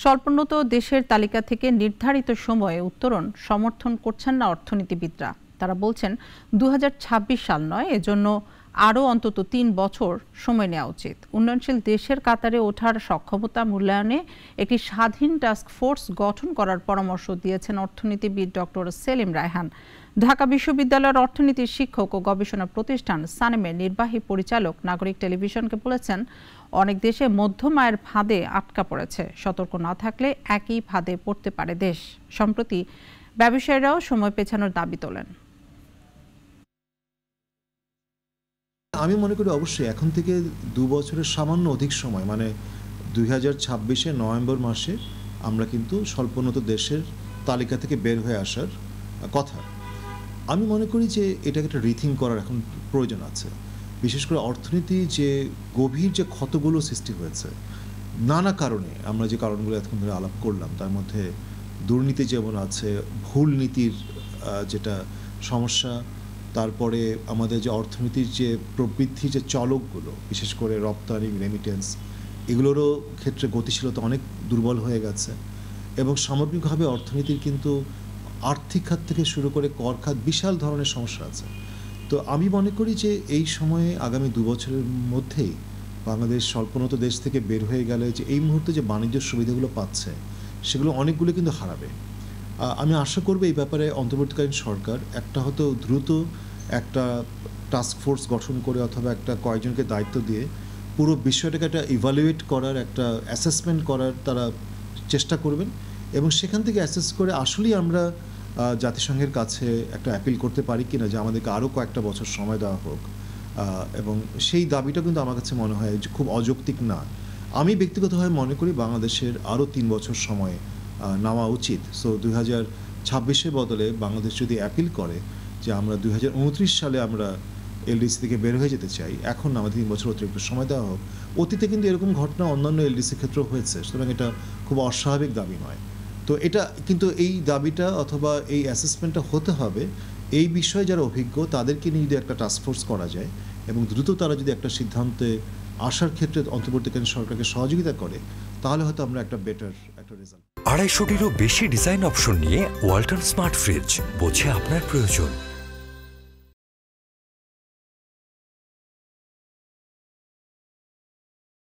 স্বল্পোন্নত দেশের তালিকা থেকে নির্ধারিত সময়ে উত্তরণ সমর্থন করছেন না অর্থনীতিবিদরা। তারা বলছেন 2026 সাল নয়, এজন্য আরও অন্তত 3 বছর সময় নেওয়া উচিত। উন্নয়নশীল দেশের কাতারে ওঠার সক্ষমতা মূল্যায়নে একটি স্বাধীন টাস্ক ফোর্স গঠন করার পরামর্শ দিয়েছেন অর্থনীতিবিদ ডক্টর সেলিম রায়হান। ঢাকা বিশ্ববিদ্যালয়ের অর্থনীতির শিক্ষক ও গবেষণা প্রতিষ্ঠান সানেমের নির্বাহী পরিচালক নাগরিক টেলিভিশনকে বলেছেন, অনেক দেশে মধ্যম আয়ের ফাঁদে আটকা পড়েছে। সতর্ক না থাকলে একই ফাঁদে পড়তে পারে দেশ। সম্প্রতি ব্যবসায়ীরাও সময় পেছানোর দাবি তোলেন। আমি মনে করি অবশ্যই এখন থেকে 2 বছরের সামান্য অধিক সময়, মানে 2026 নভেম্বর মাসে আমরা কিন্তু স্বল্পোন্নত দেশের তালিকা থেকে বের হয়ে আসার কথা। আমি মনে করি যে এটাকে একটা রিথিঙ্ক করার এখন প্রয়োজন আছে। বিশেষ করে অর্থনীতি যে গভীর যে ক্ষতগুলো সৃষ্টি হয়েছে নানা কারণে, আমরা যে কারণগুলো এতক্ষণ ধরে আলাপ করলাম তার মধ্যে দুর্নীতি যেমন আছে, ভুল নীতির যেটা সমস্যা, তারপরে আমাদের যে অর্থনীতির যে প্রবৃদ্ধির যে চলকগুলো, বিশেষ করে রপ্তানি, রেমিটেন্স, এগুলোরও ক্ষেত্রে গতিশীলতা অনেক দুর্বল হয়ে গেছে এবং সামগ্রিকভাবে অর্থনীতির কিন্তু আর্থিক খাত থেকে শুরু করে কর খাত বিশাল ধরনের সমস্যা আছে। তো আমি মনে করি যে এই সময়ে আগামী 2 বছরের মধ্যেই বাংলাদেশ স্বল্পোন্নত দেশ থেকে বের হয়ে গেলে যে এই মুহূর্তে যে বাণিজ্য সুবিধাগুলো পাচ্ছে সেগুলো অনেকগুলো কিন্তু হারাবে। আমি আশা করব এই ব্যাপারে অন্তর্বর্তীকালীন সরকার একটা হয়তো দ্রুত একটা টাস্ক ফোর্স গঠন করে অথবা একটা কয়েকজনকে দায়িত্ব দিয়ে পুরো বিষয়টাকে একটা ইভ্যালুয়েট করার, একটা অ্যাসেসমেন্ট করার তারা চেষ্টা করবেন এবং সেখান থেকে অ্যাসেস করে আসলেই আমরা জাতিসংঘের কাছে একটা অ্যাপিল করতে পারি কিনা যে আমাদেরকে আরও কয়েকটা বছর সময় দেওয়া হোক, এবং সেই দাবিটা কিন্তু আমার কাছে মনে হয় যে খুব অযৌক্তিক না। আমি ব্যক্তিগতভাবে মনে করি বাংলাদেশের আরও 3 বছর সময় নেওয়া উচিত। সো 2026-এর বদলে বাংলাদেশ যদি অ্যাপিল করে যে আমরা 2029 সালে আমরা এলডিসি থেকে বের হয়ে যেতে চাই, এখন আমাদের 3 বছর অতিরিক্ত সময় দেওয়া হোক। অতীতে কিন্তু এরকম ঘটনা অন্যান্য এলডিসির ক্ষেত্রেও হয়েছে, সুতরাং এটা খুব অস্বাভাবিক দাবি নয়। তো এটা কিন্তু এই দাবিটা অথবা এই অ্যাসেসমেন্টটা হতে হবে এই বিষয়ে যারা অভিজ্ঞ তাদেরকে নিয়ে যদি একটা টাস্কফোর্স করা যায় এবং দ্রুত তারা যদি একটা সিদ্ধান্তে আসার ক্ষেত্রে অন্তর্বর্তীকালীন সরকারকে সহযোগিতা করে, তাহলে হয়তো আমরা একটা বেটার একটা রেজাল্ট। 250-টিরও বেশি ডিজাইন অপশন নিয়ে ওয়ালটন স্মার্ট ফ্রিজ, বোঝে আপনার প্রয়োজন।